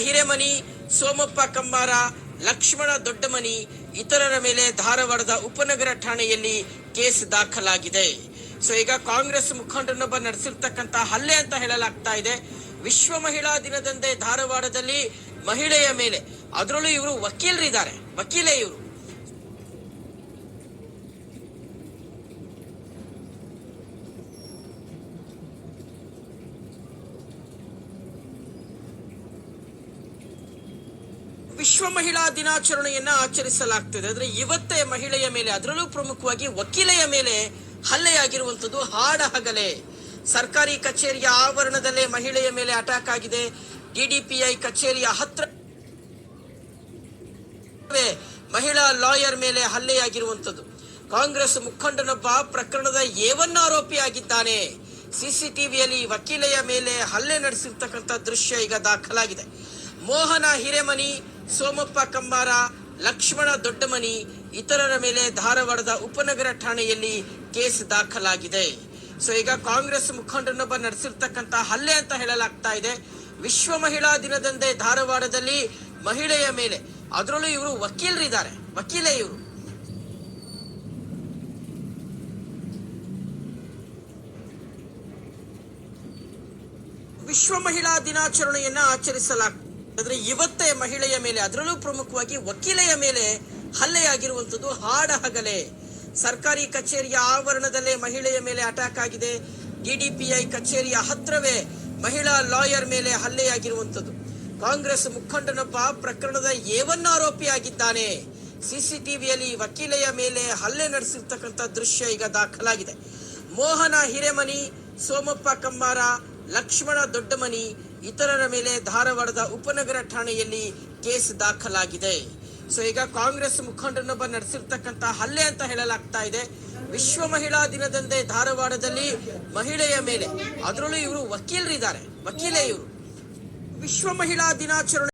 ಹಿರೇಮನಿ, ಸೋಮಪ್ಪ ಕಮ್ಮಾರ, ಲಕ್ಷ್ಮಣ ದೊಡ್ಡಮನಿ ಇತರರ ಮೇಲೆ ಧಾರವಾಡದ ಉಪನಗರ ಠಾಣೆಯಲ್ಲಿ ಕೇಸ್ ದಾಖಲಾಗಿದೆ. ಸೊ ಈಗ ಕಾಂಗ್ರೆಸ್ ಮುಖಂಡನೊಬ್ಬ ನಡೆಸಿರ್ತಕ್ಕಂತ ಹಲ್ಲೆ ಅಂತ ಹೇಳಲಾಗ್ತಾ ಇದೆ. ವಿಶ್ವ ಮಹಿಳಾ ದಿನದಂದೇ ಧಾರವಾಡದಲ್ಲಿ ಮಹಿಳೆಯ ಮೇಲೆ, ಅದರಲ್ಲೂ ಇವರು ವಕೀಲರಿದ್ದಾರೆ, ವಕೀಲೆ ಇವರು. ವಿಶ್ವ ಮಹಿಳಾ ದಿನಾಚರಣೆಯನ್ನ ಆಚರಿಸಲಾಗ್ತದೆ. ಆದ್ರೆ ಇವತ್ತೇ ಮಹಿಳೆಯ ಮೇಲೆ, ಅದರಲ್ಲೂ ಪ್ರಮುಖವಾಗಿ ವಕೀಲೆಯ ಮೇಲೆ ಹಲ್ಲೆಯಾಗಿರುವಂತದ್ದು ಹಾಡಹಗಲೇ. ಸರ್ಕಾರಿ ಕಚೇರಿಯ ಆವರಣದಲ್ಲೇ ಮಹಿಳೆಯ ಮೇಲೆ ಅಟ್ಯಾಕ್ ಆಗಿದೆ. ಡಿಡಿಪಿಐ ಕಚೇರಿಯ ಹತ್ರ ಮಹಿಳಾ ಲಾಯರ್ ಮೇಲೆ ಹಲ್ಲೆಯಾಗಿರುವಂತದ್ದು. ಕಾಂಗ್ರೆಸ್ ಮುಖಂಡನೊಬ್ಬ ಪ್ರಕರಣದ A1 ಆರೋಪಿಯಾಗಿದ್ದಾನೆ. ಸಿಸಿಟಿವಿಯಲ್ಲಿ ವಕೀಲೆಯ ಮೇಲೆ ಹಲ್ಲೆ ನಡೆಸಿರ್ತಕ್ಕಂಥ ದೃಶ್ಯ ಈಗ ದಾಖಲಾಗಿದೆ. ಮೋಹನ ಹಿರೇಮನಿ, ಸೋಮಪ್ಪ ಕಮ್ಮಾರ, ಲಕ್ಷ್ಮಣ ದೊಡ್ಡಮನಿ ಇತರರ ಮೇಲೆ ಧಾರವಾಡದ ಉಪನಗರ ಠಾಣೆಯಲ್ಲಿ ಕೇಸ್ ದಾಖಲಾಗಿದೆ. ಸೊ ಈಗ ಕಾಂಗ್ರೆಸ್ ಮುಖಂಡನೊಬ್ಬ ನಡೆಸಿರ್ತಕ್ಕಂತ ಹಲ್ಲೆ ಅಂತ ಹೇಳಲಾಗ್ತಾ ಇದೆ. ವಿಶ್ವ ಮಹಿಳಾ ದಿನದಂದೇ ಧಾರವಾಡದಲ್ಲಿ ಮಹಿಳೆಯ ಮೇಲೆ, ಅದರಲ್ಲೂ ಇವರು ವಕೀಲರಿದ್ದಾರೆ, ವಕೀಲೆ ಇವರು. ವಿಶ್ವ ಮಹಿಳಾ ದಿನಾಚರಣೆಯನ್ನ ಆಚರಿಸಲಾಗ್ತದೆ. ಆದ್ರೆ ಇವತ್ತೇ ಮಹಿಳೆಯ ಮೇಲೆ, ಅದರಲ್ಲೂ ಪ್ರಮುಖವಾಗಿ ವಕೀಲೆಯ ಮೇಲೆ ಹಲ್ಲೆಯಾಗಿರುವಂತದ್ದು ಹಾಡಹಗಲೇ. ಸರ್ಕಾರಿ ಕಚೇರಿಯ ಆವರಣದಲ್ಲೇ ಮಹಿಳೆಯ ಮೇಲೆ ಅಟ್ಯಾಕ್ ಆಗಿದೆ. ಡಿಡಿಪಿಐ ಕಚೇರಿಯ ಹತ್ರವೇ ಮಹಿಳಾ ಲಾಯರ್ ಮೇಲೆ ಹಲ್ಲೆಯಾಗಿರುವಂತದ್ದು. ಕಾಂಗ್ರೆಸ್ ಮುಖಂಡನೊಬ್ಬ ಪ್ರಕರಣದ A1 ಆರೋಪಿಯಾಗಿದ್ದಾನೆ. ಸಿಸಿಟಿವಿಯಲ್ಲಿ ವಕೀಲೆಯ ಮೇಲೆ ಹಲ್ಲೆ ನಡೆಸಿರ್ತಕ್ಕಂಥ ದೃಶ್ಯ ಈಗ ದಾಖಲಾಗಿದೆ. ಮೋಹನ ಹಿರೇಮನಿ, ಸೋಮಪ್ಪ ಕಮ್ಮಾರ, ಲಕ್ಷ್ಮಣ ದೊಡ್ಡಮನಿ ಇತರರ ಮೇಲೆ ಧಾರವಾಡದ ಉಪನಗರ ಠಾಣೆಯಲ್ಲಿ ಕೇಸ್ ದಾಖಲಾಗಿದೆ. ಸೊ ಈಗ ಕಾಂಗ್ರೆಸ್ ಮುಖಂಡನೊಬ್ಬ ನಡೆಸಿರ್ತಕ್ಕಂತ ಹಲ್ಲೆ ಅಂತ ಹೇಳಲಾಗ್ತಾ ಇದೆ. ವಿಶ್ವ ಮಹಿಳಾ ದಿನದಂದೇ ಧಾರವಾಡದಲ್ಲಿ ಮಹಿಳೆಯ ಮೇಲೆ, ಅದರಲ್ಲೂ ಇವರು ವಕೀಲರಿದ್ದಾರೆ, ವಕೀಲೆ ಇವರು. ವಿಶ್ವ ಮಹಿಳಾ ದಿನಾಚರಣೆ